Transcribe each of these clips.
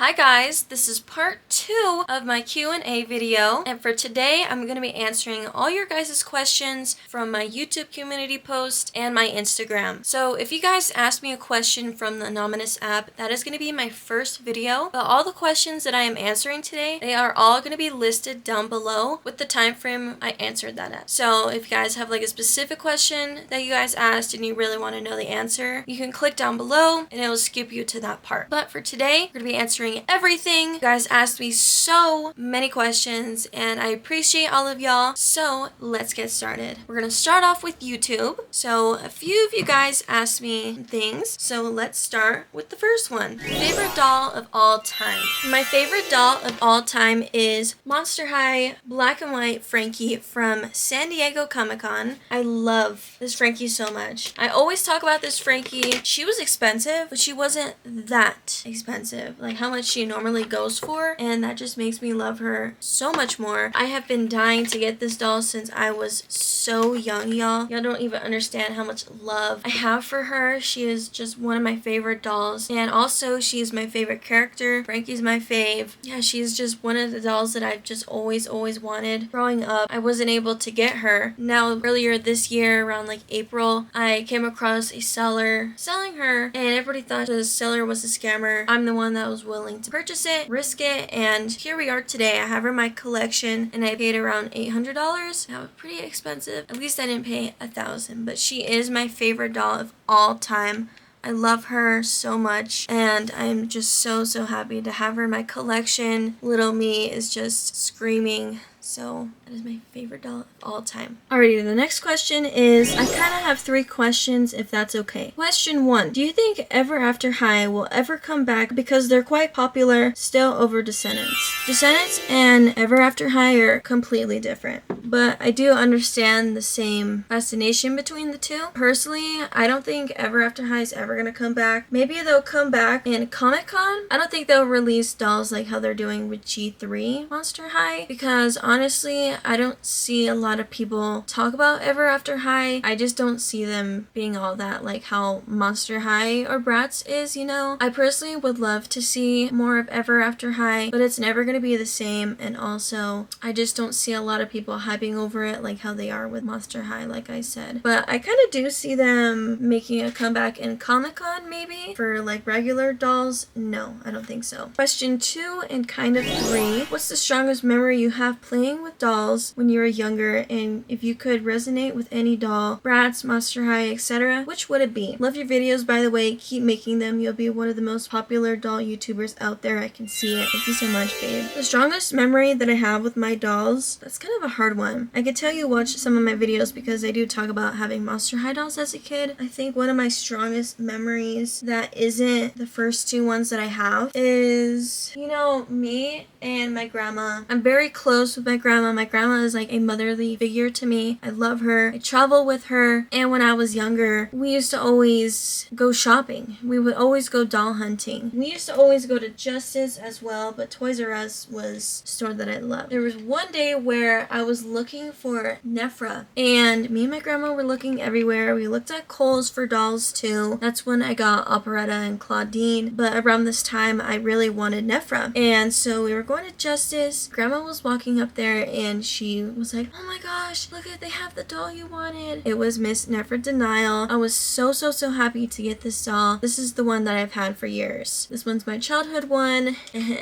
Hi guys, this is part 2 of my Q&A video, and for today I'm going to be answering all your guys' questions from my YouTube community post and my Instagram. So if you guys ask me a question from the anonymous app, that is going to be my first video, but all the questions that I am answering today, they are all going to be listed down below with the time frame I answered that at. So if you guys have like a specific question that you guys asked and you really want to know the answer, you can click down below and it will skip you to that part. But for today, we're going to be answering everything. You guys asked me so many questions and I appreciate all of y'all. So let's get started. We're gonna start off with YouTube. So a few of you guys asked me things. So let's start with the first one. Favorite doll of all time. My favorite doll of all time is Monster High Black and White Frankie from San Diego Comic-Con. I love this Frankie so much. I always talk about this Frankie. She was expensive, but she wasn't that expensive. Like how much she normally goes for, and that just makes me love her so much more. I have been dying to get this doll since I was so young, y'all. Y'all don't even understand how much love I have for her. She is just one of my favorite dolls, and also she's my favorite character. Frankie's my fave. Yeah, she's just one of the dolls that I've just always wanted. Growing up, I wasn't able to get her. Now, earlier this year, around like April, I came across a seller selling her, and everybody thought the seller was a scammer. I'm the one that was willing to purchase it, risk it, and here we are today. I have her in my collection and I paid around $800. That was pretty expensive. At least I didn't pay $1,000, but she is my favorite doll of all time. I love her so much and I'm just so happy to have her in my collection. Little me is just screaming. So that is my favorite doll of all time. Alrighty, the next question is, I kind of have 3 questions if that's okay. Question 1, do you think Ever After High will ever come back because they're quite popular still over Descendants? Descendants and Ever After High are completely different, but I do understand the same fascination between the two. Personally, I don't think Ever After High is ever gonna come back. Maybe they'll come back in Comic-Con. I don't think they'll release dolls like how they're doing with G3 Monster High, because honestly, I don't see a lot of people talk about Ever After High. I just don't see them being all that like how Monster High or Bratz is, you know? I personally would love to see more of Ever After High, but it's never going to be the same, and also I just don't see a lot of people hyping over it like how they are with Monster High, like I said. But I kind of do see them making a comeback in Comic-Con maybe. For like regular dolls, no, I don't think so. Question 2 and kind of 3. What's the strongest memory you have playing with dolls when you were younger, and if you could resonate with any doll, Bratz, Monster High, etc., which would it be? Love your videos, by the way. Keep making them. You'll be one of the most popular doll YouTubers out there. I can see it. Thank you so much, babe. The strongest memory that I have with my dolls, that's kind of a hard one. I could tell you watch some of my videos because I do talk about having Monster High dolls as a kid. I think one of my strongest memories that isn't the first 2 ones that I have is, you know, me and my grandma. I'm very close with my grandma. My grandma is like a motherly figure to me. I love her. I travel with her. And when I was younger, we used to always go shopping. We would always go doll hunting. We used to always go to Justice as well, but Toys R Us was a store that I loved. There was one day where I was looking for Nefra, and me and my grandma were looking everywhere. We looked at Kohl's for dolls too. That's when I got Operetta and Claudine, but around this time I really wanted Nefra. And so we were going to Justice. Grandma was walking up there and she was like, oh my gosh, look at, they have the doll you wanted. It was Miss Nefra Denial. I was so happy to get this doll. This is the one that I've had for years. This one's my childhood one.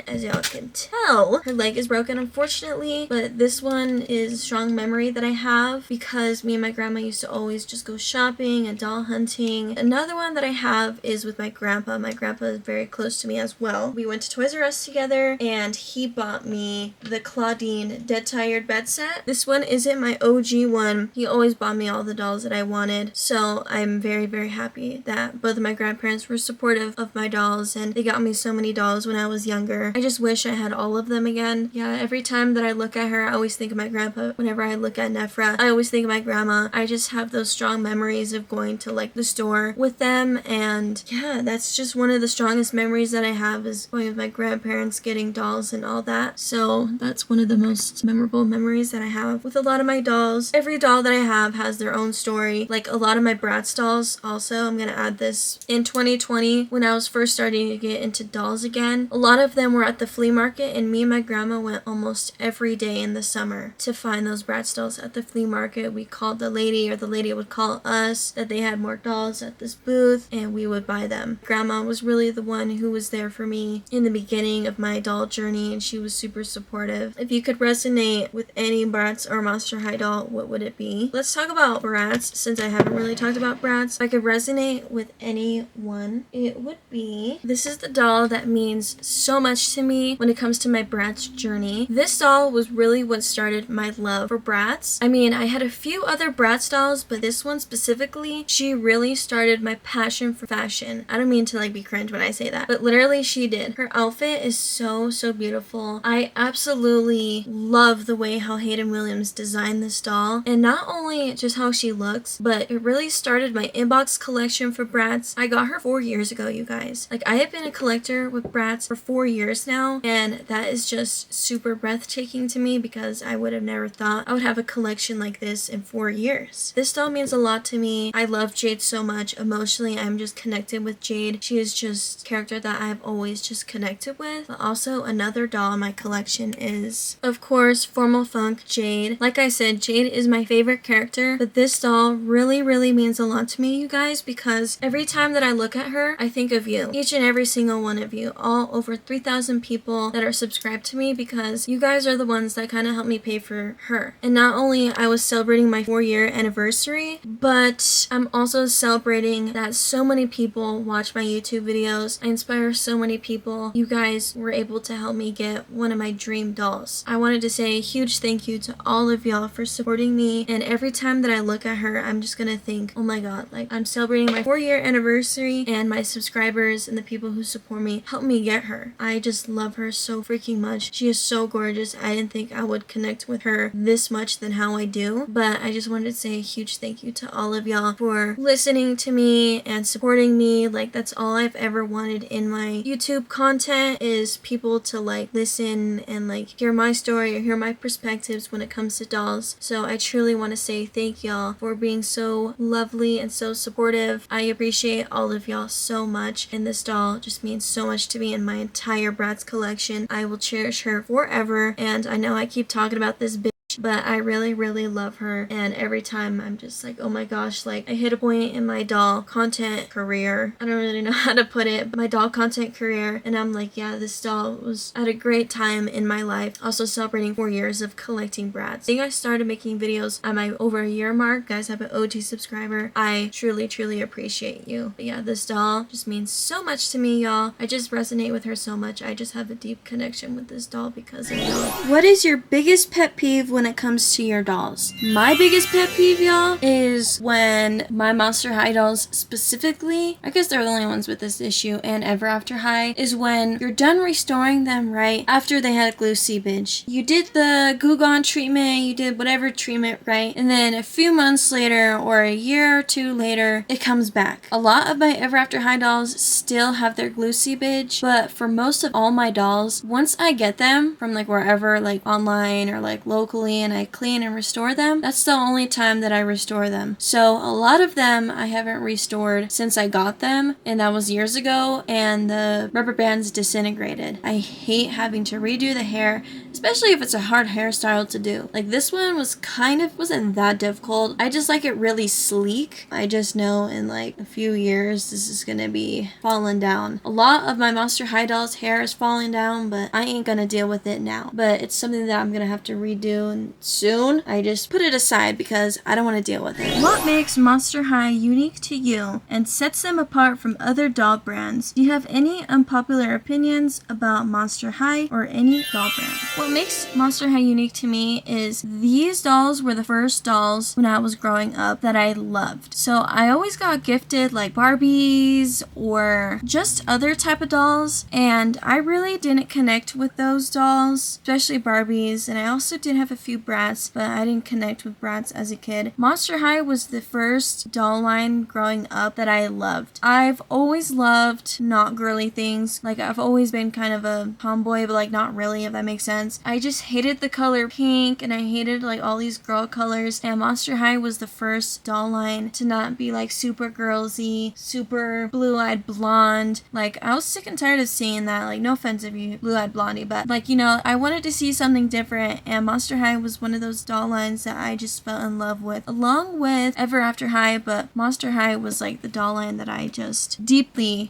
As y'all can tell, her leg is broken unfortunately, but this one is a strong memory that I have because me and my grandma used to always just go shopping and doll hunting. Another one that I have is with my grandpa. My grandpa is very close to me as well. We went to Toys R Us together and he bought me the Claudine Dead Tired bed set. This one isn't my OG one. He always bought me all the dolls that I wanted, so I'm very happy that both of my grandparents were supportive of my dolls and they got me so many dolls when I was younger. I just wish I had all of them again. Yeah, every time that I look at her, I always think of my grandpa. Whenever I look at Nefra, I always think of my grandma. I just have those strong memories of going to like the store with them, and yeah, that's just one of the strongest memories that I have is going with my grandparents, getting dolls and all that. So that's one of the most memorable memories memories that I have with a lot of my dolls. Every doll that I have has their own story. Like a lot of my Bratz dolls also, I'm gonna add this. In 2020, when I was first starting to get into dolls again, a lot of them were at the flea market, and me and my grandma went almost every day in the summer to find those Bratz dolls at the flea market. We called the lady, or the lady would call us, that they had more dolls at this booth, and we would buy them. Grandma was really the one who was there for me in the beginning of my doll journey, and she was super supportive. If you could resonate with any Bratz or Monster High doll, what would it be? Let's talk about Bratz, since I haven't really talked about Bratz. If I could resonate with any one, it would be, this is the doll that means so much to me when it comes to my Bratz journey. This doll was really what started my love for Bratz. I mean, I had a few other Bratz dolls, but this one specifically, she really started my passion for fashion. I don't mean to like be cringe when I say that, but literally she did. Her outfit is so beautiful. I absolutely love the way how Hayden Williams designed this doll, and not only just how she looks, but it really started my inbox collection for Bratz. I got her 4 years ago, you guys. Like, I have been a collector with Bratz for 4 years now, and that is just super breathtaking to me because I would have never thought I would have a collection like this in 4 years. This doll means a lot to me. I love Jade so much. Emotionally, I'm just connected with Jade. She is just a character that I've always just connected with. But also another doll in my collection is, of course, Formal Funk Jade. Like I said, Jade is my favorite character, but this doll really means a lot to me, you guys, because every time that I look at her, I think of you. Each and every single one of you. All over 3,000 people that are subscribed to me, because you guys are the ones that kind of helped me pay for her. And not only I was celebrating my 4-year anniversary, but I'm also celebrating that so many people watch my YouTube videos. I inspire so many people. You guys were able to help me get one of my dream dolls. I wanted to say a huge thank you to all of y'all for supporting me, and every time that I look at her, I'm just gonna think, oh my god, like, I'm celebrating my 4-year anniversary, and my subscribers and the people who support me helped me get her. I just love her so freaking much. She is so gorgeous. I didn't think I would connect with her this much than how I do, but I just wanted to say a huge thank you to all of y'all for listening to me and supporting me. Like, that's all I've ever wanted in my YouTube content, is people to like listen and like hear my story or hear my perspectives when it comes to dolls. So I truly want to say thank y'all for being so lovely and so supportive. I appreciate all of y'all so much, and this doll just means so much to me and my entire Bratz collection. I will cherish her forever, and I know I keep talking about this bitch, but I really love her, and every time I'm just like, oh my gosh, like, I hit a point in my doll content career, I don't really know how to put it, but my doll content career, and I'm like, yeah, this doll was at a great time in my life. Also celebrating 4 years of collecting Bratz. I think I started making videos at my over a year mark. You guys have an OG subscriber. I truly appreciate you. But yeah, this doll just means so much to me, y'all. I just resonate with her so much. I just have a deep connection with this doll because of y'all. What is your biggest pet peeve when it comes to your dolls? My biggest pet peeve, y'all, is when my Monster High dolls specifically, I guess they're the only ones with this issue, and Ever After High, is when you're done restoring them right after they had glue seepage. You did the Goo Gone treatment, you did whatever treatment right, and then a few months later or a year or two later, it comes back. A lot of my Ever After High dolls still have their glue seepage, but for most of all my dolls, once I get them from like wherever, like online or like locally, and I clean and restore them, that's the only time that I restore them. So a lot of them I haven't restored since I got them, and that was years ago, and the rubber bands disintegrated. I hate having to redo the hair, especially if it's a hard hairstyle to do. Like, this one wasn't that difficult. I just like it really sleek. I just know in like a few years this is gonna be falling down. A lot of my Monster High dolls' hair is falling down, but I ain't gonna deal with it now. But it's something that I'm gonna have to redo, and soon I just put it aside because I don't want to deal with it. What makes Monster High unique to you and sets them apart from other doll brands? Do you have any unpopular opinions about Monster High or any doll brand? What makes Monster High unique to me is these dolls were the first dolls when I was growing up that I loved. So I always got gifted like Barbies or just other type of dolls, and I really didn't connect with those dolls, especially Barbies, and I also did have a few few Bratz, but I didn't connect with Bratz as a kid. Monster High was the first doll line growing up that I loved. I've always loved not girly things. Like, I've always been kind of a tomboy, but like not really, if that makes sense. I just hated the color pink, and I hated like all these girl colors, and Monster High was the first doll line to not be like super girlsy, super blue-eyed blonde. Like, I was sick and tired of seeing that. Like, no offense if you blue-eyed blondie, but like, you know, I wanted to see something different, and Monster High was one of those doll lines that I just fell in love with, along with Ever After High. But Monster High was like the doll line that I just deeply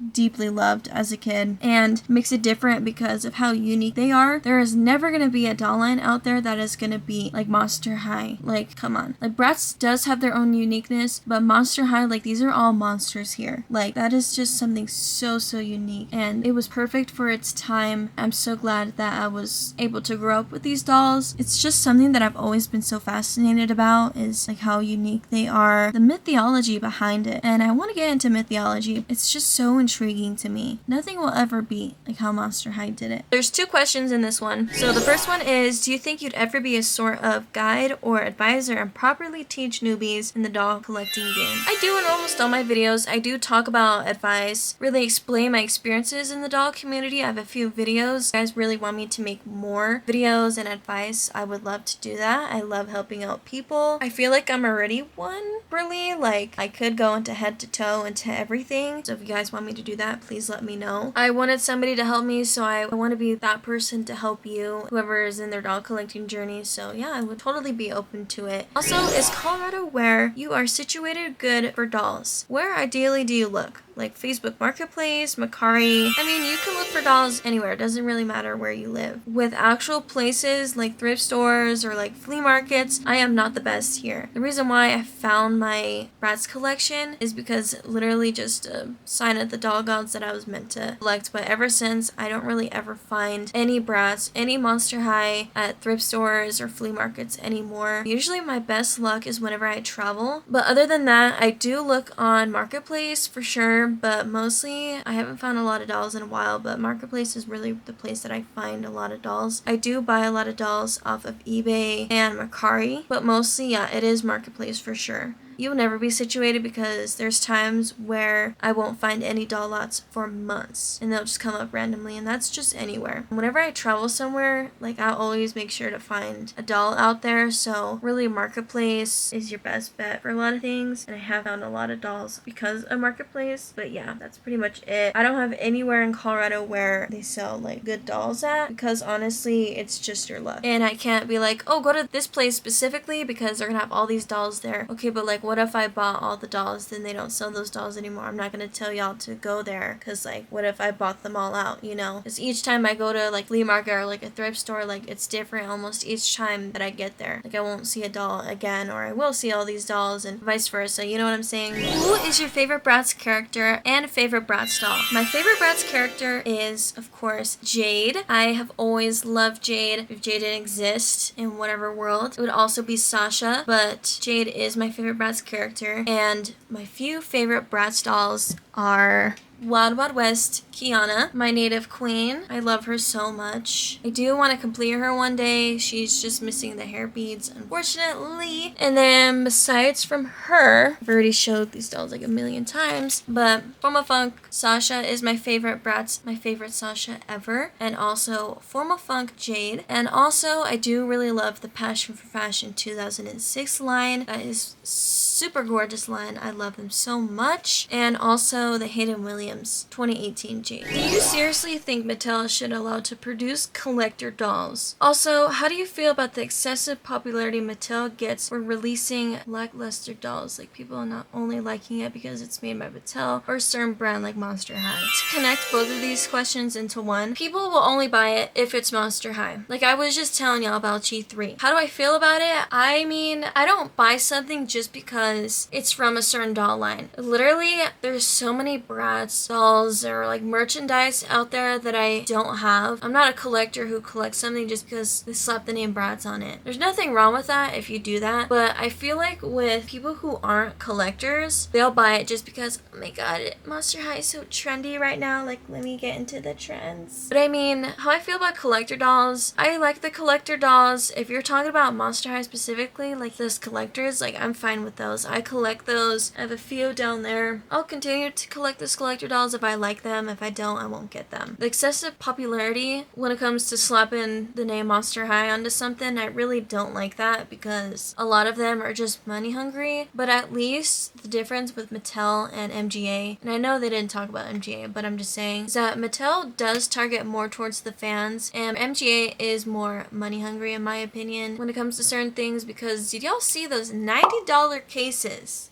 loved as a kid, and makes it different because of how unique they are. There is never going to be a doll line out there that is going to be like Monster High. Like, come on. Like, Bratz does have their own uniqueness, but Monster High, like, these are all monsters here. Like, that is just something so unique, and it was perfect for its time. I'm so glad that I was able to grow up with these dolls. It's just something that I've always been so fascinated about, is like how unique they are, the mythology behind it, and I want to get into mythology. It's just so intriguing to me. Nothing will ever be like how Monster High did it. There's 2 questions in this one. So the first one is, do you think you'd ever be a sort of guide or advisor and properly teach newbies in the doll collecting game? I do in almost all my videos. I do talk about advice, really explain my experiences in the doll community. I have a few videos. If you guys really want me to make more videos and advice, I would love to do that. I love helping out people. I feel like I'm already one, really. Like, I could go into head to toe into everything. So if you guys want me to do that, please let me know. I wanted somebody to help me, so I want to be that person to help you, whoever is in their doll collecting journey. So yeah, I would totally be open to it. Also, is Colorado where you are situated good for dolls? Where ideally do you look? Like Facebook Marketplace, Mercari. I mean, you can look for dolls anywhere. It doesn't really matter where you live. With actual places like thrift stores or like flea markets, I am not the best here. The reason why I found my Bratz collection is because literally just a sign of the doll gods that I was meant to collect. But ever since, I don't really ever find any Bratz, any Monster High at thrift stores or flea markets anymore. Usually my best luck is whenever I travel. But other than that, I do look on Marketplace for sure. But mostly I haven't found a lot of dolls in a while, but Marketplace is really the place that I find a lot of dolls. I do buy a lot of dolls off of eBay and Mercari, but mostly, yeah, it is Marketplace for sure. You'll never be situated because there's times where I won't find any doll lots for months, and they'll just come up randomly, and that's just anywhere. Whenever I travel somewhere, like, I'll always make sure to find a doll out there, so really Marketplace is your best bet for a lot of things, and I have found a lot of dolls because of Marketplace. But yeah, that's pretty much it. I don't have anywhere in Colorado where they sell like good dolls at, because honestly, it's just your luck. And I can't be like, oh, go to this place specifically because they're gonna have all these dolls there. Okay, but like, what if I bought all the dolls, then they don't sell those dolls anymore? I'm not gonna tell y'all to go there, because like, what if I bought them all out, you know? Because each time I go to like flea market or like a thrift store, like, it's different almost each time that I get there. Like, I won't see a doll again, or I will see all these dolls, and vice versa, you know what I'm saying? Who is your favorite Bratz character and favorite Bratz doll? My favorite Bratz character is, of course, Jade. I have always loved Jade. If Jade didn't exist in whatever world, it would also be Sasha, but Jade is my favorite Bratz character. And my few favorite Bratz dolls are Wild Wild West Kiana, my native queen. I love her so much. I do want to complete her one day. She's just missing the hair beads, unfortunately. And then besides from her, I've already showed these dolls like a million times, but Forma Funk Sasha is my favorite Bratz, my favorite Sasha ever. And also Forma Funk Jade. And also I do really love the Passion for Fashion 2006 line. That is super gorgeous line. I love them so much. And also the Hayden Williams 2018 Jade. Do you seriously think Mattel should allow to produce collector dolls? Also, how do you feel about the excessive popularity Mattel gets for releasing lackluster dolls? Like, people are not only liking it because it's made by Mattel or a certain brand like Monster High. To connect both of these questions into one, people will only buy it if it's Monster High. Like I was just telling y'all about G3. How do I feel about it? I mean, I don't buy something just because because it's from a certain doll line. Literally, there's so many Bratz dolls or like merchandise out there that I don't have. I'm not a collector who collects something just because they slap the name Bratz on it. There's nothing wrong with that if you do that, but I feel like with people who aren't collectors, they'll buy it just because, oh my god, Monster High is so trendy right now, like let me get into the trends. But I mean, how I feel about collector dolls, I like the collector dolls. If you're talking about Monster High specifically, like those collectors, like I'm fine with those. I collect those. I have a few down there. I'll continue to collect those collector dolls if I like them. If I don't, I won't get them. The excessive popularity when it comes to slapping the name Monster High onto something, I really don't like that because a lot of them are just money hungry. But at least the difference with Mattel and MGA, and I know they didn't talk about MGA, but I'm just saying, is that Mattel does target more towards the fans, and MGA is more money hungry in my opinion when it comes to certain things. Because did y'all see those $90 cases?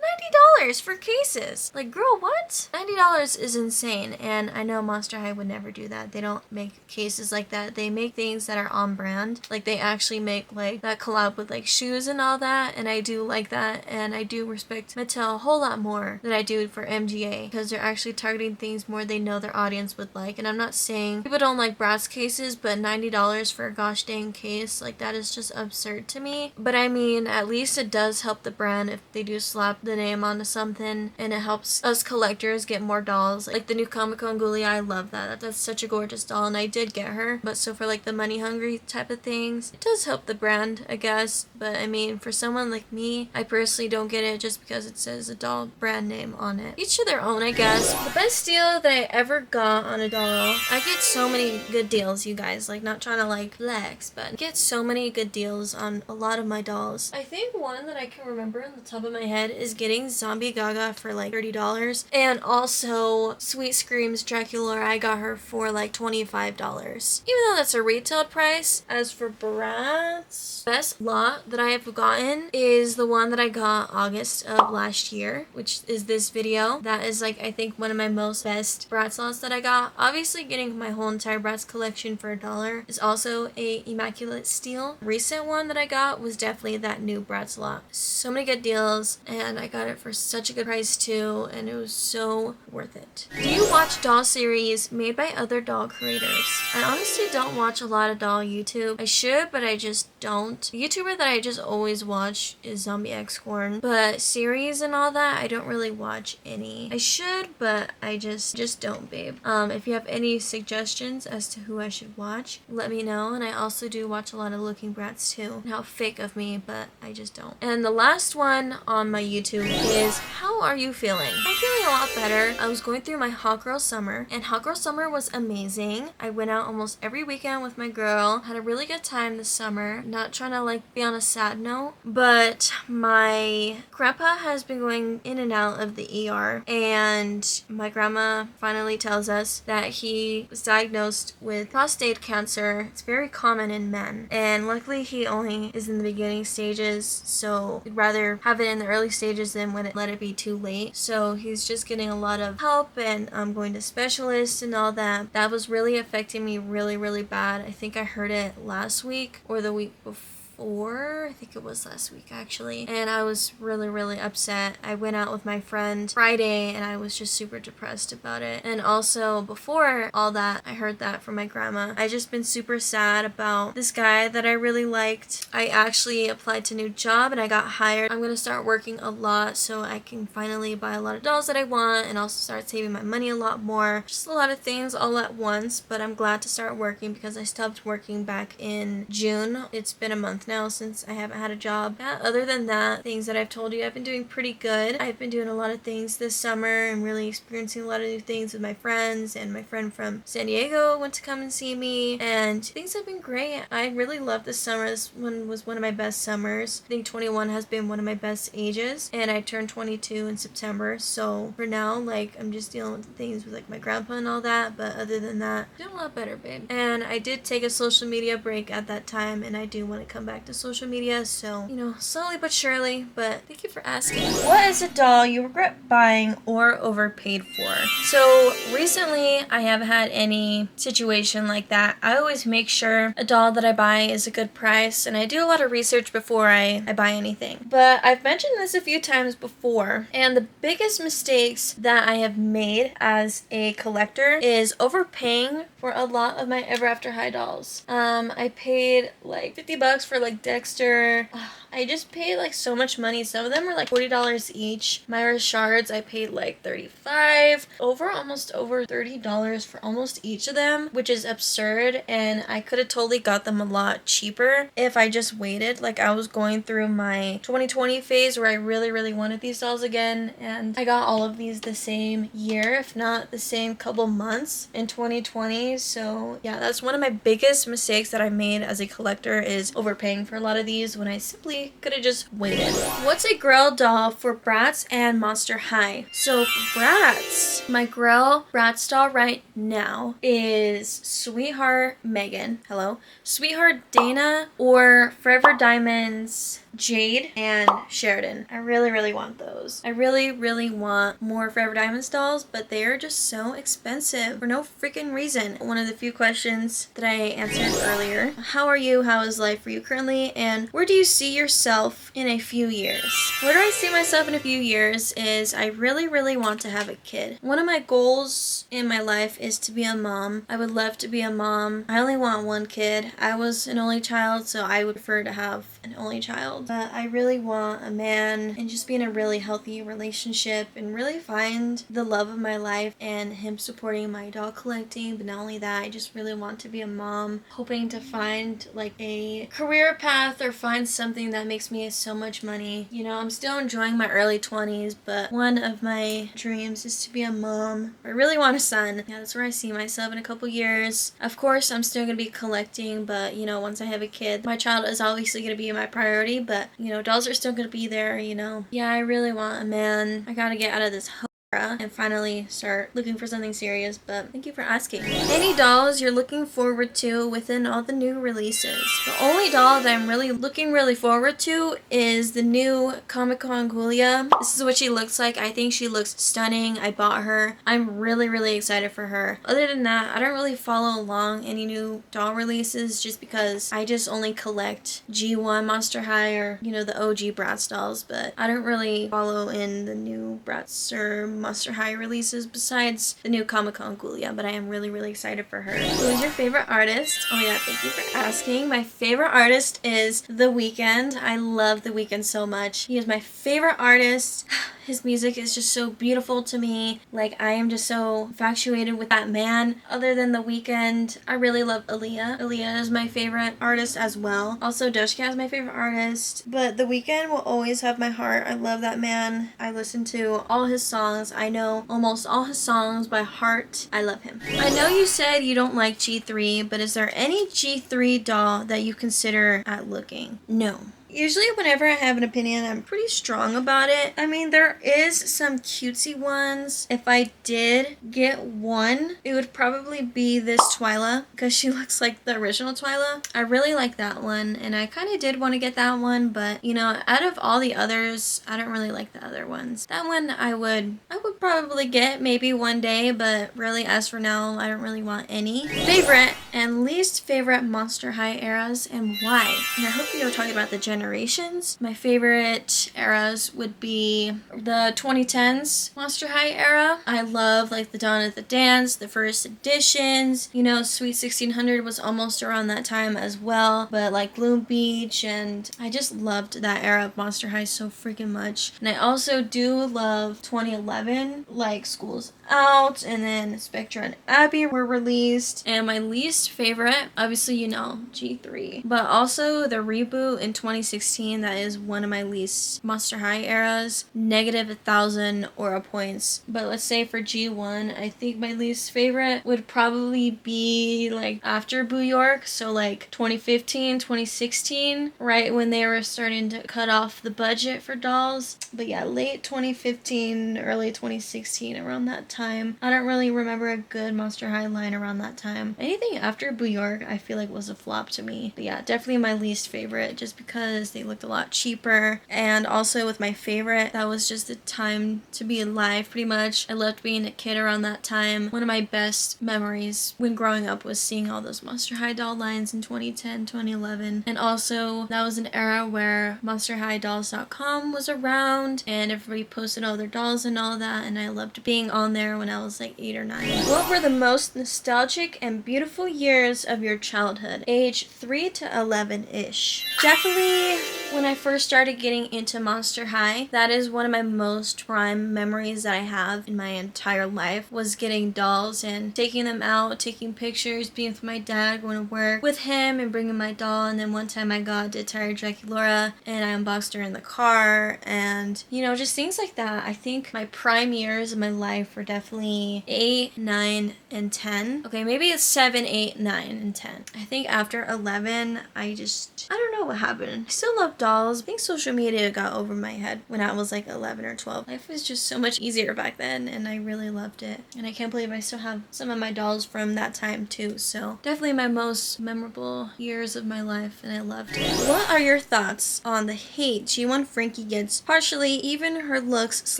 $90 for cases! Like, girl, what? $90 is insane, and I know Monster High would never do that. They don't make cases like that. They make things that are on brand. Like, they actually make like that collab with like shoes and all that, and I do like that, and I do respect Mattel a whole lot more than I do for MGA because they're actually targeting things more they know their audience would like. And I'm not saying people don't like Bratz cases, but $90 for a gosh dang case, like that is just absurd to me. But I mean, at least it does help the brand if they do slap the name onto something, and it helps us collectors get more dolls. Like the new Comic Con Ghoulie, I love that. That's such a gorgeous doll, and I did get her. But so for like the money hungry type of things, it does help the brand, I guess. But I mean, for someone like me, I personally don't get it just because it says a doll brand name on it. Each to their own, I guess. The best deal that I ever got on a doll, I get so many good deals, you guys. Like, not trying to like flex, but I get so many good deals on a lot of my dolls. I think one that I can remember on the top of my head is getting Zombie Gaga for like $30, and also Sweet Screams Dracula, I got her for like $25, even though that's a retail price. As for Bratz, best lot that I have gotten is the one that I got August of last year, which is this video. That is like, I think one of my most best Bratz lots that I got. Obviously getting my whole entire Bratz collection for $1 is also a immaculate steal. Recent one that I got was definitely that new Bratz lot. So many good deals, and I got it for such a good price too, and it was so worth it. Do you watch doll series made by other doll creators? I honestly don't watch a lot of doll YouTube. I should, but I just don't. The YouTuber that I just always watch is Zombie X Corn, but series and all that, I don't really watch any. I should, but I just don't, babe. If you have any suggestions as to who I should watch, let me know. And I also do watch a lot of Looking Bratz too. How fake of me, but I just don't. And the last one on my YouTube is, how are you feeling? I'm feeling a lot better. I was going through my hot girl summer, and hot girl summer was amazing. I went out almost every weekend with my girl, had a really good time this summer. Not trying to like be on a sad note, but my grandpa has been going in and out of the ER, and my grandma finally tells us that he was diagnosed with prostate cancer. It's very common in men, and luckily he only is in the beginning stages, so we'd rather have it in the early stages than let it be too late. So he's just getting a lot of help, and I'm going to specialists and all that. That was really affecting me really bad. I think I heard it last week or the week before. I think it was last week actually, and I was really upset. I went out with my friend Friday, and I was just super depressed about it. And also before all that, I heard that from my grandma. I just been super sad about this guy that I really liked. I actually applied to a new job and I got hired. I'm gonna start working a lot so I can finally buy a lot of dolls that I want, and also start saving my money a lot more. Just a lot of things all at once, but I'm glad to start working because I stopped working back in June. It's been a month now since I haven't had a job. Yeah, other than that, things that I've told you, I've been doing pretty good. I've been doing a lot of things this summer and really experiencing a lot of new things with my friends, and my friend from San Diego went to come and see me, and things have been great. I really love this summer. This one was one of my best summers. I think 21 has been one of my best ages, and I turned 22 in September, so for now, like, I'm just dealing with things with like my grandpa and all that, but other than that, I'm doing a lot better, babe. And I did take a social media break at that time, and I do want to come back back to social media, so, you know, slowly but surely, but thank you for asking. What is a doll you regret buying or overpaid for? So recently, I haven't had any situation like that. I always make sure a doll that I buy is a good price, and I do a lot of research before I buy anything. But I've mentioned this a few times before, and the biggest mistakes that I have made as a collector is overpaying for a lot of my Ever After High dolls. I paid like $50 for like Dexter. I just paid like so much money. Some of them were like $40 each. Myra Shards, I paid like $35. Almost over $30 for almost each of them, which is absurd. And I could have totally got them a lot cheaper if I just waited. Like I was going through my 2020 phase where I really wanted these dolls again, and I got all of these the same year, if not the same couple months in 2020. So yeah, that's one of my biggest mistakes that I made as a collector, is overpaying for a lot of these when I simply could have just waited. What's a Grail doll for Bratz and Monster High? So for Bratz, my Grail Bratz doll right now is Sweetheart Megan, hello, Sweetheart Dana, or Forever Diamonds Jade and Sheridan. I really want those. I really want more Forever Diamonds dolls, but they are just so expensive for no freaking reason. One of the few questions that I answered earlier. How are you? How is life for you currently? And where do you see yourself in a few years? Where do I see myself in a few years is I really want to have a kid. One of my goals in my life is to be a mom. I would love to be a mom. I only want one kid. I was an only child, so I would prefer to have an only child. But I really want a man and just be in a really healthy relationship and really find the love of my life and him supporting my doll collecting. But not only that, I just really want to be a mom, hoping to find like a career path or find something that makes me so much money. You know, I'm still enjoying my early 20s, but one of my dreams is to be a mom. I really want a son. Yeah, that's where I see myself in a couple years. Of course, I'm still going to be collecting, but you know, once I have a kid, my child is obviously going to be my priority, but you know, dolls are still going to be there, you know. Yeah, I really want a man. I gotta get out of this and finally start looking for something serious, but thank you for asking. Any dolls you're looking forward to within all the new releases? The only doll that I'm looking forward to is the new Comic-Con Ghoulia. This is what she looks like. I think she looks stunning. I bought her. I'm really excited for her. Other than that, I don't really follow along any new doll releases just because I just only collect G1 Monster High, or you know, the OG Bratz dolls, but I don't really follow in the new Bratz or Monster High releases besides the new Comic-Con Ghoulia, but I am really excited for her. Who is your favorite artist? Oh yeah, thank you for asking. My favorite artist is The Weeknd. I love The Weeknd so much. He is my favorite artist. His music is just so beautiful to me. Like, I am just so infatuated with that man. Other than The Weeknd, I really love Aaliyah. Aaliyah is my favorite artist as well. Also, Doja Cat is my favorite artist. But The Weeknd will always have my heart. I love that man. I listen to all his songs. I know almost all his songs by heart. I love him. I know you said you don't like G3, but is there any G3 doll that you consider at looking? No. Usually whenever I have an opinion, I'm pretty strong about it. I mean, there is some cutesy ones. If I did get one, it would probably be this Twyla, because she looks like the original Twyla. I really like that one, and I kind of did want to get that one, but you know, out of all the others, I don't really like the other ones. That one I would probably get maybe one day, but really as for now, I don't really want any. Favorite and least favorite Monster High eras and why? And I hope you're talking about the generations. My favorite eras would be the 2010s Monster High era. I love like the Dawn of the Dance, the first editions. You know, Sweet 1600 was almost around that time as well, but like Bloom Beach, and I just loved that era of Monster High so freaking much. And I also do love 2011, like School's Out, and then Spectra and Abby were released. And my least favorite, obviously, you know, G3, but also the reboot in 2016 2016, that is one of my least Monster High eras. Negative 1,000 aura points. But let's say for G1, I think my least favorite would probably be like after Boo York, so like 2015, 2016, right when they were starting to cut off the budget for dolls. But yeah, late 2015, early 2016, around that time. I don't really remember a good Monster High line around that time. Anything after Boo York, I feel like was a flop to me. But yeah, definitely my least favorite, just because they looked a lot cheaper. And also with my favorite, that was just the time to be alive pretty much. I loved being a kid around that time. One of my best memories when growing up was seeing all those Monster High doll lines in 2010, 2011. And also that was an era where MonsterHighDolls.com was around and everybody posted all their dolls and all that, and I loved being on there when I was like 8 or 9. What were the most nostalgic and beautiful years of your childhood? Age 3 to 11-ish. Definitely when I first started getting into Monster High, that is one of my most prime memories that I have in my entire life, was getting dolls and taking them out, taking pictures, being with my dad, going to work with him and bringing my doll. And then one time I got a tired Draculaura and I unboxed her in the car, and you know, just things like that. I think my prime years of my life were definitely 8, 9, and 10. Okay, maybe it's 7, 8, 9, and 10. I think after 11, I don't know what happened. I still love dolls. I think social media got over my head when I was like 11 or 12. Life was just so much easier back then, and I really loved it. And I can't believe I still have some of my dolls from that time too. So definitely my most memorable years of my life, and I loved it. What are your thoughts on the hate G1 Frankie gets, partially even her looks /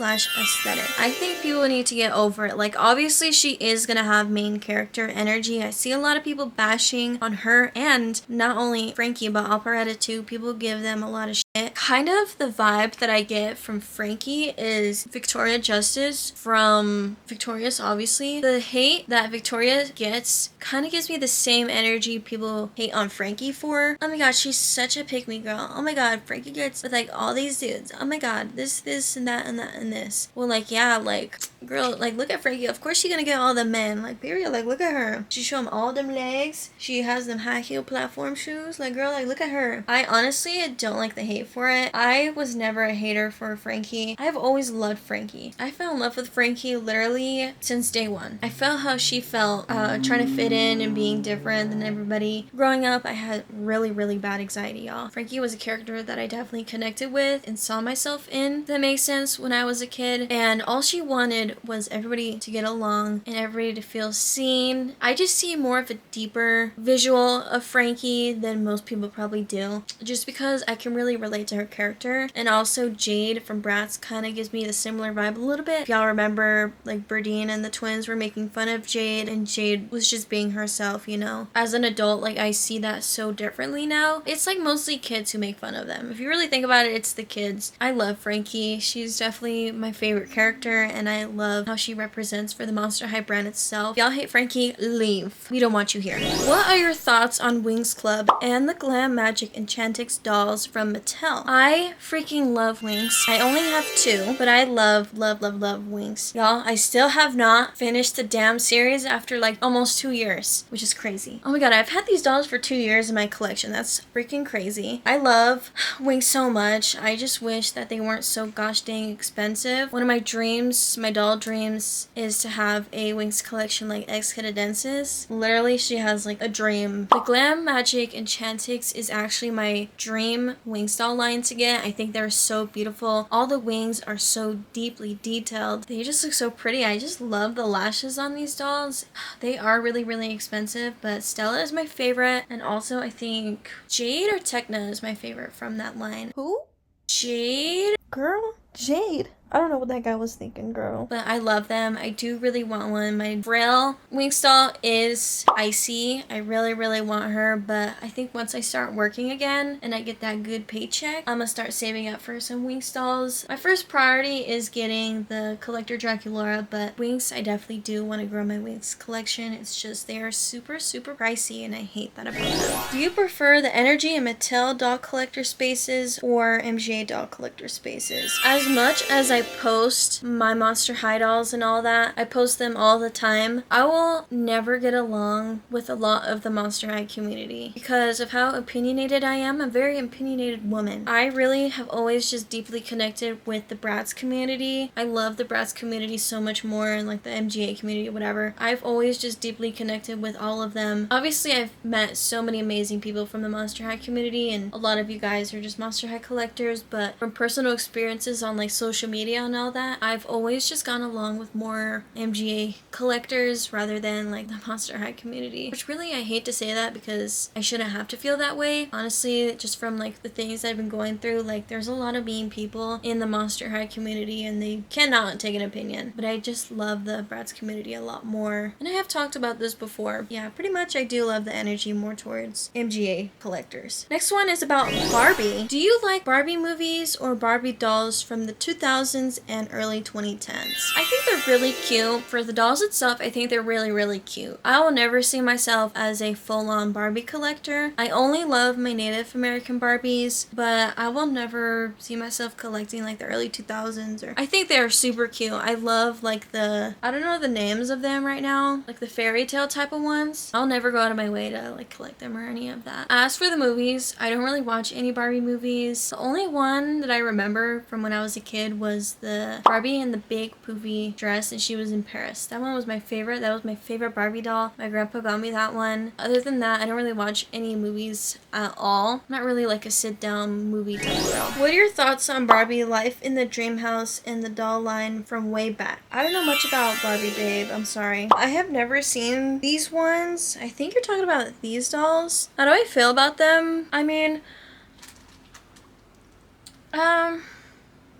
aesthetic? I think people need to get over it. Like, obviously she is gonna have main character energy. I see a lot of people bashing on her, and not only Frankie but Operetta too. People give them a lot of shit. Kind of the vibe that I get from Frankie is Victoria Justice from Victorious, obviously. The hate that Victoria gets kind of gives me the same energy people hate on Frankie for. Oh my god, she's such a pick-me girl. Oh my god, Frankie gets with like all these dudes. Oh my god, this and that and that and this. Well, like, yeah, like, girl, like, look at Frankie. Of course she's gonna get all the men. Like, period. Like, look at her. She show them all them legs. She has them high heel platform shoes. Like, girl, like, look at her. I honestly don't like the hate for it. I was never a hater for Frankie. I've always loved Frankie. I fell in love with Frankie literally since day one. I felt how she felt trying to fit in and being different than everybody. Growing up, I had really, really bad anxiety, y'all. Frankie was a character that I definitely connected with and saw myself in. That makes sense when I was a kid. And all she wanted was everybody to get along and everybody to feel seen. I just see more of a deeper visual of Frankie than most people probably do, just because I can really relate to her character. And also Jade from Bratz kind of gives me the similar vibe a little bit. If y'all remember, like, Berdine and the twins were making fun of Jade, and Jade was just being herself, you know. As an adult, like, I see that so differently now. It's like mostly kids who make fun of them. If you really think about it, it's the kids. I love Frankie. She's definitely my favorite character, and I love how she represents for the Monster High brand itself. If y'all hate Frankie, leave. We don't want you here. What are your thoughts on Winx Club and the Glam Magic Enchantix dolls from Mattel? I freaking love Winx. I only have 2, but I love Winx. Y'all, I still have not finished the damn series after like almost 2 years, which is crazy. Oh my god, I've had these dolls for 2 years in my collection. That's freaking crazy. I love Winx so much. I just wish that they weren't so gosh dang expensive. One of my dreams, my doll dreams, is to have a Winx collection like Ex-Canadensis. Literally, she has like a dream. The Glam Magic Enchantix is actually my dream Winx doll line to get. I think they're so beautiful. All the wings are so deeply detailed. They just look so pretty. I just love the lashes on these dolls. They are really, really expensive, but Stella is my favorite. And also I think Jade or Techna is my favorite from that line. Who? Jade? Girl? Jade. I don't know what that guy was thinking, girl. But I love them. I do really want one. My Grail Winx doll is Icy. I really, really want her. But I think once I start working again and I get that good paycheck, I'm gonna start saving up for some Winx dolls. My first priority is getting the Collector Draculaura, but Winx, I definitely do want to grow my Winx collection. It's just they are super, super pricey, and I hate that about them. Do you prefer the Energy and Mattel doll collector spaces or MGA doll collector spaces? As much as I I post my Monster High dolls and all that, I post them all the time, I will never get along with a lot of the Monster High community because of how opinionated I am. I'm a very opinionated woman. I really have always just deeply connected with the Bratz community. I love the Bratz community so much more, and like the MGA community, whatever. I've always just deeply connected with all of them. Obviously, I've met so many amazing people from the Monster High community, and a lot of you guys are just Monster High collectors, but from personal experiences on like social media and all that, I've always just gone along with more MGA collectors rather than like the Monster High community, which really I hate to say that because I shouldn't have to feel that way. Honestly, just from like the things I've been going through, like there's a lot of mean people in the Monster High community and they cannot take an opinion, but I just love the Bratz community a lot more, and I have talked about this before. Yeah, pretty much I do love the energy more towards MGA collectors. Next one is about Barbie. Do you like Barbie movies or Barbie dolls from the 2000s and early 2010s? I think they're really cute. For the dolls itself, I think they're really cute. I will never see myself as a full-on Barbie collector. I only love my Native American Barbies, but I will never see myself collecting like the early 2000s. Or I think they're super cute. I love like the, I don't know the names of them right now, like the fairy tale type of ones. I'll never go out of my way to like collect them or any of that. As for the movies, I don't really watch any Barbie movies. The only one that I remember from when I was a kid was the Barbie in the big poofy dress and she was in Paris. That one was my favorite. That was my favorite Barbie doll. My grandpa got me that one. Other than that, I don't really watch any movies at all. I'm not really like a sit down movie type girl. What are your thoughts on Barbie life in the dream house and the doll line from way back? I don't know much about Barbie, babe. I'm sorry. I have never seen these ones. I think you're talking about these dolls. How do I feel about them? I mean,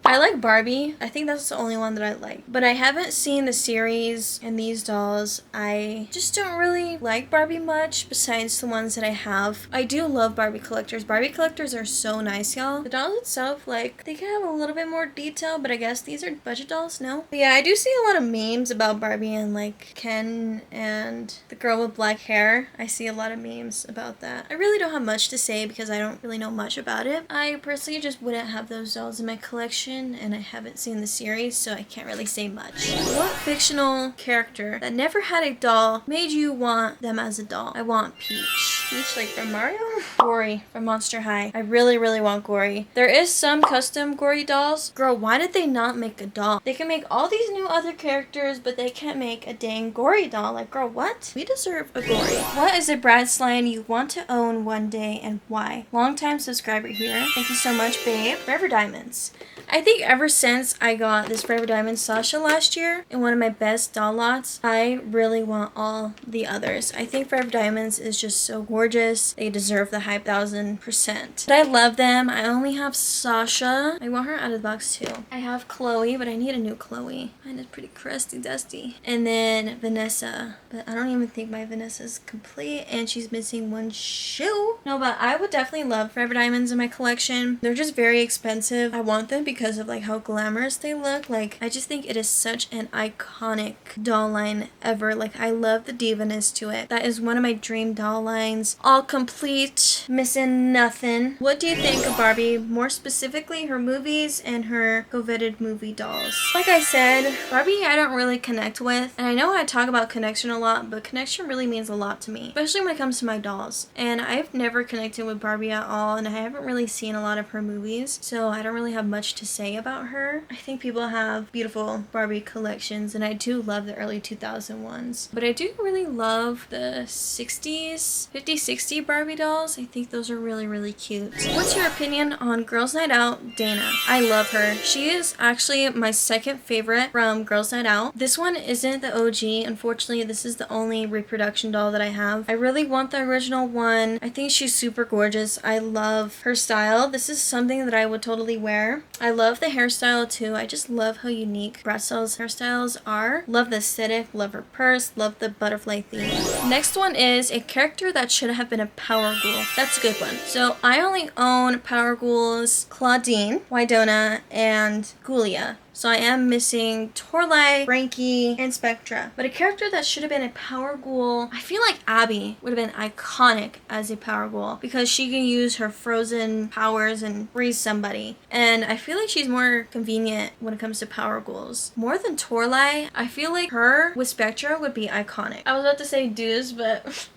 I like Barbie. I think that's the only one that I like. But I haven't seen the series and these dolls. I just don't really like Barbie much besides the ones that I have. I do love Barbie collectors. Barbie collectors are so nice, y'all. The dolls itself, like, they can have a little bit more detail, but I guess these are budget dolls, no? But yeah, I do see a lot of memes about Barbie and like Ken and the girl with black hair. I see a lot of memes about that. I really don't have much to say because I don't really know much about it. I personally just wouldn't have those dolls in my collection, and I haven't seen the series, so I can't really say much. What fictional character that never had a doll made you want them as a doll? I want Peach. Peach, like from Mario? Gory from Monster High. I really want Gory. There is some custom Gory dolls. Girl, why did they not make a doll? They can make all these new other characters, but they can't make a dang Gory doll. Like, girl, what? We deserve a Gory. What is a Bratz line you want to own one day and why? Long-time subscriber here. Thank you so much, babe. Forever Diamonds. I think ever since I got this Forever Diamond Sasha last year in one of my best doll lots, I really want all the others. I think Forever Diamonds is just so gorgeous. They deserve the hype 1000%. But I love them. I only have Sasha. I want her out of the box too. I have Chloe, but I need a new Chloe. Mine is pretty crusty dusty. And then Vanessa. But I don't even think my Vanessa's complete and she's missing one shoe. No, but I would definitely love Forever Diamonds in my collection. They're just very expensive. I want them because of like how glamorous they look. Like, I just think it is such an iconic doll line ever. Like, I love the diva-ness to it. That is one of my dream doll lines. All complete, missing nothing. What do you think of Barbie? More specifically, her movies and her Coveted movie dolls. Like I said, Barbie I don't really connect with. And I know I talk about connection a lot, but connection really means a lot to me. Especially when it comes to my dolls. And I've never connected with Barbie at all, and I haven't really seen a lot of her movies. So I don't really have much to say about her. I think people have beautiful Barbie collections, and I do love the early 2000 ones. But I do really love the 60s, 50, 60 Barbie dolls. I think those are really cute. What's your opinion on Girls Night Out, Dana? I love her. She is actually my second favorite from Girls Night Out. This one isn't the OG. Unfortunately, this is the only reproduction doll that I have. I really want the original one. I think she's super gorgeous. I love her style. This is something that I would totally wear. I love the hairstyle too. I just love how unique Bratz's hairstyles are. Love the aesthetic, love her purse, love the butterfly theme. Next one is a character that should have been a Power Ghoul. That's a good one. So I only own Power Ghouls Claudine, Wydonna, and Ghoulia. So I am missing Torlight, Frankie, and Spectra. But a character that should have been a power ghoul, I feel like Abby would have been iconic as a power ghoul because she can use her frozen powers and freeze somebody. And I feel like she's more convenient when it comes to power ghouls. More than Torlight, I feel like her with Spectra would be iconic. I was about to say Deuce, but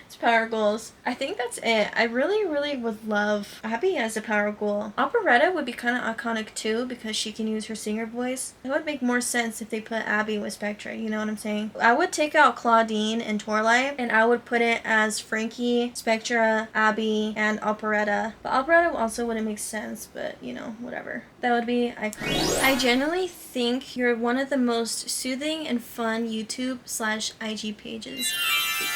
it's power ghouls. I think that's it. I really would love Abby as a power ghoul. Operetta would be kind of iconic too because she can use her singer voice. It would make more sense if they put Abby with Spectra, you know what I'm saying? I would take out Claudine and Torlight and I would put it as Frankie, Spectra, Abby, and Operetta. But Operetta also wouldn't make sense, but you know, whatever. That would be iconic. I genuinely think you're one of the most soothing and fun YouTube/IG pages.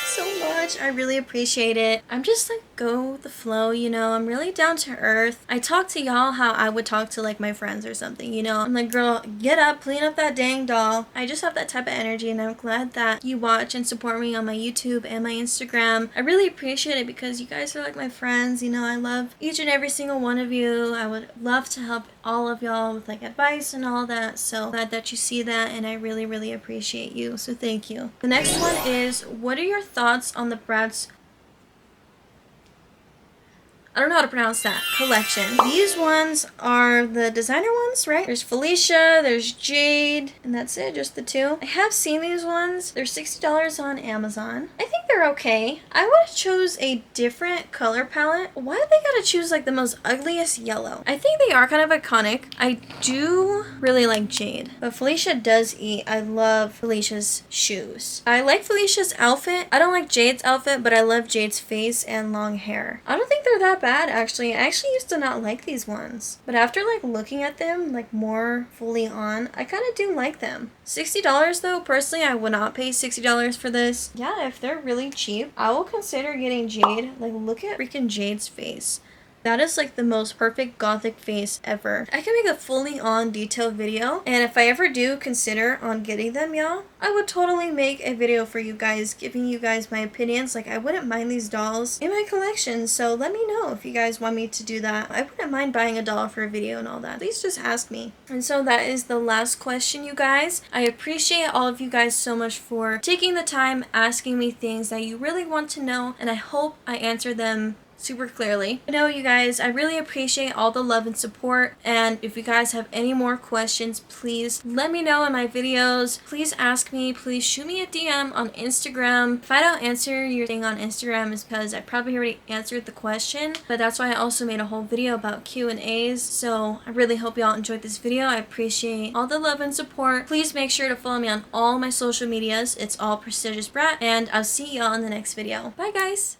So much. I really appreciate it. I'm just like go with the flow, you know. I'm really down to earth. I talk to y'all how I would talk to like my friends or something, you know. I'm like, girl, get up, clean up that dang doll. I just have that type of energy and I'm glad that you watch and support me on my YouTube and my Instagram. I really appreciate it because you guys are like my friends, you know. I love each and every single one of you. I would love to help all of y'all with like advice and all that. So glad that you see that and I really appreciate you. So thank you. The next one is, what are your thoughts on the Bratz, I don't know how to pronounce that, collection? These ones are the designer ones, right? There's Felicia, there's Jade, and that's it, just the two. I have seen these ones. They're $60 on Amazon. I think they're okay. I would have chose a different color palette. Why do they gotta choose like the most ugliest yellow? I think they are kind of iconic. I do really like Jade, but Felicia does eat. I love Felicia's shoes. I like Felicia's outfit. I don't like Jade's outfit, but I love Jade's face and long hair. I don't think they're that bad actually. I actually used to not like these ones, but after like looking at them like more fully on, I kind of do like them. $60 though, personally I would not pay $60 for this. Yeah, if they're really cheap, I will consider getting Jade. Like look at freaking Jade's face. That is like the most perfect gothic face ever. I can make a fully on detailed video, and if I ever do consider on getting them, y'all, I would totally make a video for you guys, giving you guys my opinions. Like I wouldn't mind these dolls in my collection, so let me know if you guys want me to do that. I wouldn't mind buying a doll for a video and all that. Please just ask me. And so that is the last question, you guys. I appreciate all of you guys so much for taking the time asking me things that you really want to know, and I hope I answered them super clearly. I know you guys, I really appreciate all the love and support, and if you guys have any more questions, please let me know in my videos. Please ask me, please shoot me a DM on Instagram. If I don't answer your thing on Instagram, is because I probably already answered the question, but that's why I also made a whole video about Q&As. So I really hope y'all enjoyed this video. I appreciate all the love and support. Please make sure to follow me on all my social medias. It's all Prestigious Brat, and I'll see y'all in the next video. Bye guys!